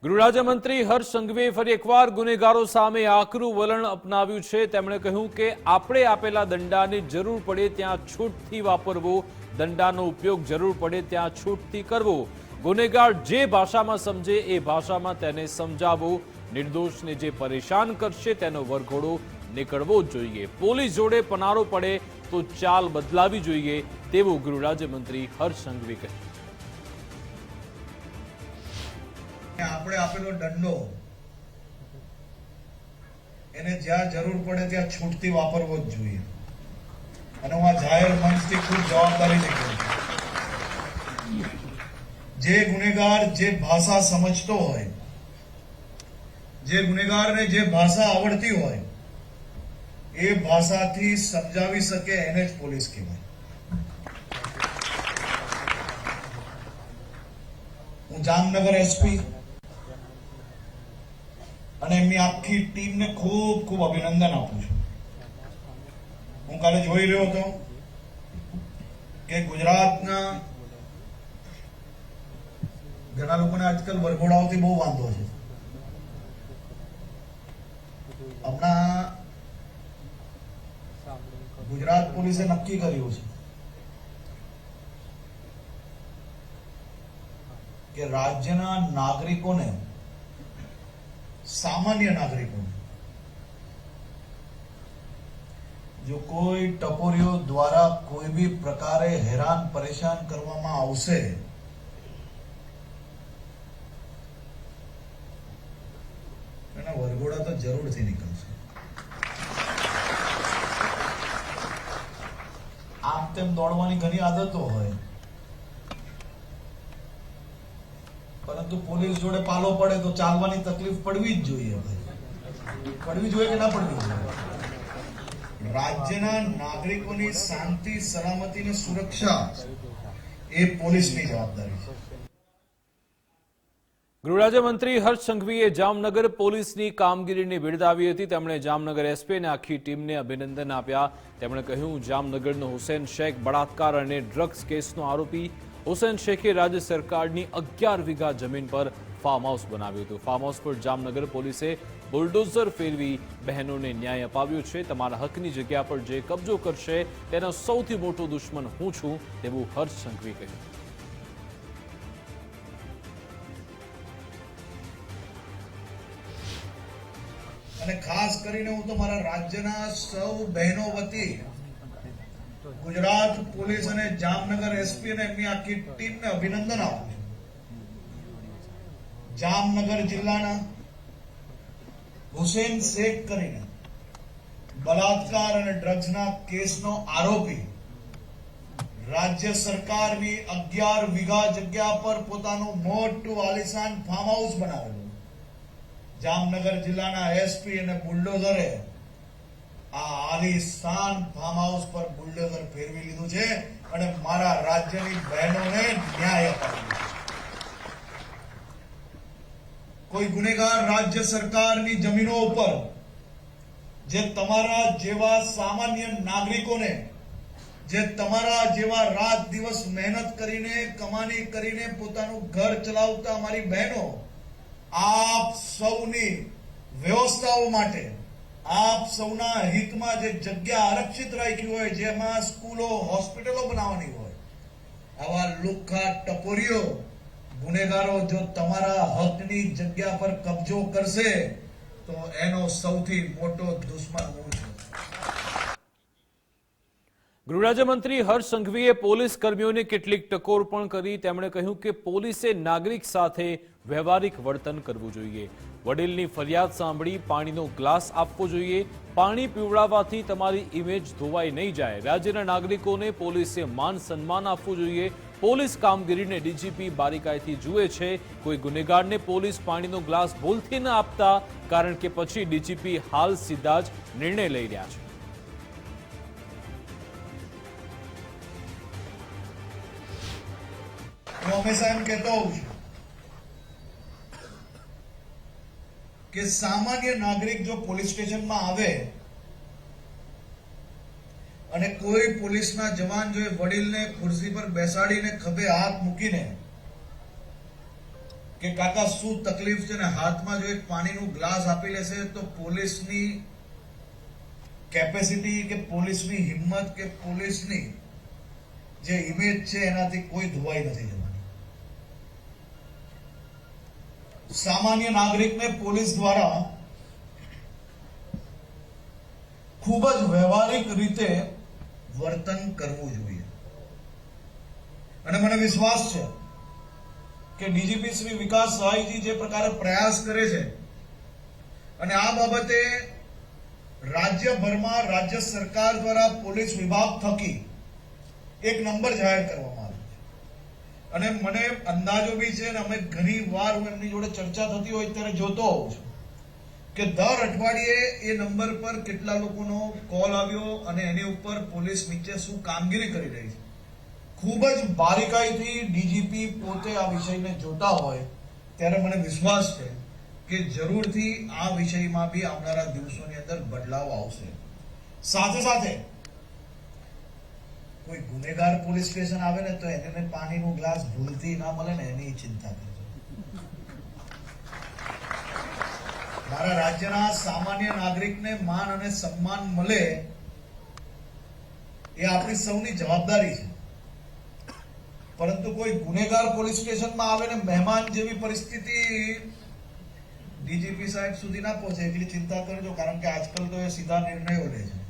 ગૃહ રાજ્યમંત્રી હર્ષ સંઘવીએ ફરી એકવાર ગુનેગારો સામે આકરું વલણ અપનાવ્યું છે। તેમણે કહ્યું કે આપણે આપેલા દંડાની જરૂર પડે ત્યાં છૂટથી વાપરવો, દંડાનો ઉપયોગ જરૂર પડે ત્યાં છૂટથી કરવો, ગુનેગાર જે ભાષામાં સમજે એ ભાષામાં તેને સમજાવવો, નિર્દોષને જે પરેશાન કરશે તેનો વરઘોડો નીકળવો જ જોઈએ, પોલીસ જોડે પનારો પડે તો ચાલ બદલાવી જોઈએ તેવું ગૃહ રાજ્યમંત્રી હર્ષ સંઘવીએ કહ્યું। આપણે આપેલો દંડો એને જ્યાં જરૂર પડે ત્યાં છૂટથી વાપરવો જ જોઈએ અને હું આ જાહેર મંચથી ખૂબ જવાબદારીથી કહું છું, જે ગુનેગાર જે ભાષા સમજતો હોય, જે ગુનેગારને જે ભાષા આવડતી હોય એ ભાષાથી સમજાવી શકે એને જ પોલીસ કહેવાય। હું જામનગર એસપી અને એમની આખી ટીમને ખૂબ ખૂબ અભિનંદન આપું છું। હું કાલે જોઈ રહ્યો હતો કે ગુજરાતના ઘણા લોકોને આજકાલ વરઘોડાઓથી બહુ વાંધો છે। હમણાં ગુજરાત પોલીસે નક્કી કર્યું છે કે રાજ્યના નાગરિકોને, सामान्य नागरिकों जो कोई टपोरियों द्वारा कोई भी प्रकारे हैरान परेशान करवामा आवशे एना वरघोड़ा तो जरूर थी निकलशे। आम तेम दौड़वानी घणी आदतो होय, परंतु पुलिस जोड़े पालो पड़े तो चालवानी तकलीफ पड़वी ज जोईए। पड़वी जोईए के ना पड़वी जोईए? राज्यना नागरिकोनी शांति सलामती ने सुरक्षा ए पोलीसनी जवाबदारी छे। ગૃહ રાજ્યમંત્રી હર્ષ સંઘવીએ જામનગર પોલીસની કામગીરીને બિરદાવી હતી। તેમણે જામનગર એસપી અને આખી ટીમને અભિનંદન આપ્યા। તેમણે કહ્યું, જામનગરનો હુસેન શેખ બળાત્કાર અને ડ્રગ્સ કેસનો આરોપી હુસેન શેખે રાજ્ય સરકારની 11 વીઘા જમીન પર ફાર્મ હાઉસ બનાવ્યું હતું। ફાર્મ હાઉસ પર જામનગર પોલીસે બુલડોઝર ફેરવી બહેનોને ન્યાય અપાવ્યો છે। તમારા હકની જગ્યા પર જે કબજો કરશે તેનો સૌથી મોટો દુશ્મન હું છું તેવું હર્ષ સંઘવીએ કહ્યું। અને ખાસ કરીને હું તો મારા રાજ્યના સૌ બહેનો વતી ગુજરાત પોલીસ અને જામનગર એસપી અને એમની આખી ટીમને અભિનંદન આપું છું। જામનગર જિલ્લાના હુસેન શેખ કરીને બળાત્કાર અને ડ્રગ્સના કેસનો આરોપી રાજ્ય સરકારની 11 વીઘા જગ્યા પર પોતાનું મોટું આલિશાન ફાર્મ હાઉસ બનાવેલું। જામનગર જિલ્લાના એસપી અને બુલડોઝરે આ આલિશાન ફાર્મ હાઉસ પર બુલડોઝર ફેરવી લીધું છે અને મારા રાજ્યની બહેનોને ન્યાય અપાવ્યો। કોઈ ગુનેગાર રાજ્ય સરકારની જમીનો ઉપર જે તમારા જેવા સામાન્ય નાગરિકોને, જે તમારા જેવા રાત દિવસ મહેનત કરીને કમાણી કરીને પોતાનું ઘર ચલાવતા અમારી બહેનો आप सौनी व्यवस्थाओं माटे, आप सौना हितमां जे जग्या आरक्षित राखी होय, जेमां स्कूलो होस्पिटलो बनाववानी होय, आवा લુખ્ખા ટપોરીઓ ગુનેગારો જો તમારા હકની જગ્યા પર કબજો કરશે તો એનો સૌથી મોટો દુશ્મન હું છું। ગૃહ રાજ્યમંત્રી હર્ષ સંઘવીએ પોલીસ કર્મીઓને કેટલીક ટકોર પણ કરી। તેમણે કહ્યું કે પોલીસે નાગરિક સાથે વ્યવહારિક વર્તન કરવું જોઈએ, વડીલની ફરિયાદ સાંભળી પાણીનો ગ્લાસ આપવો જોઈએ, પાણી પીવડાવવાથી તમારી ઇમેજ ધોવાઈ નહીં જાય, રાજ્યના નાગરિકોને પોલીસે માન સન્માન આપવું જોઈએ, પોલીસ કામગીરીને ડીજીપી બારીકાઈથી જુએ છે, કોઈ ગુનેગારને પોલીસ પાણીનો ગ્લાસ ભૂલથી ન આપતા કારણ કે પછી ડીજીપી હાલ સીધા જ નિર્ણય લઈ રહ્યા છે। હું હંમેશા એમ કહેતો હોઉં છું કે સામાન્ય નાગરિક જો પોલીસ સ્ટેશનમાં આવે અને કોઈ પોલીસના જવાન જો વડીલને ખુરશી પર બેસાડીને ખભે હાથ મૂકીને કે કાકા શું તકલીફ છે ને હાથમાં જો એક પાણીનું ગ્લાસ આપી લેશે તો પોલીસની કેપેસિટી કે પોલીસની હિંમત કે પોલીસની જે ઇમેજ છે એનાથી કોઈ ધોવાઈ નથી જવાની. સામાન્ય નાગરિકને પોલીસ દ્વારા ખૂબ જ વ્યવહારિક રીતે વર્તન કરવું જોઈએ અને મને વિશ્વાસ છે કે ડીજીપી શ્રી વિકાસ સહાયજી જે પ્રકારે પ્રયાસ કરે છે અને આ બાબતે રાજ્યભરમાં રાજ્ય સરકાર દ્વારા પોલીસ વિભાગ થકી એક નંબર જાહેર કરવામાં આવ્યો છે અને મને અંદાજો બી છે અને અમે ઘણી વાર હું એમની જોડે ચર્ચા થતી હોય ત્યારે જોતો હોઉં છું કે દર અઠવાડિયે એ નંબર પર કેટલા લોકોનો કોલ આવ્યો અને એની ઉપર પોલીસ નીચે શું કામગીરી કરી રહી છે. ખૂબ જ બારીકાઈથી ડીજીપી પોતે આ વિષયને જોતા હોય ત્યારે મને વિશ્વાસ છે કે જરૂરથી આ વિષયમાં બી આવનારા દિવસોની અંદર બદલાવ આવશે. સાથે સાથે કોઈ ગુનેગાર પોલીસ સ્ટેશન આવે ને તો એને પાણીનું ગ્લાસ ભૂલથી ના મળે ને એની ચિંતા કરજો. મારા રાજ્યના સામાન્ય નાગરિકને માન અને સન્માન મળે એ આપણી સૌની જવાબદારી છે, પરંતુ કોઈ ગુનેગાર પોલીસ સ્ટેશનમાં આવે ને મહેમાન જેવી પરિસ્થિતિ ડીજીપી સાહેબ સુધી ના પહોંચે એટલી ચિંતા કરજો, કારણ કે આજકાલ તો એ સીધા નિર્ણયો લે છે.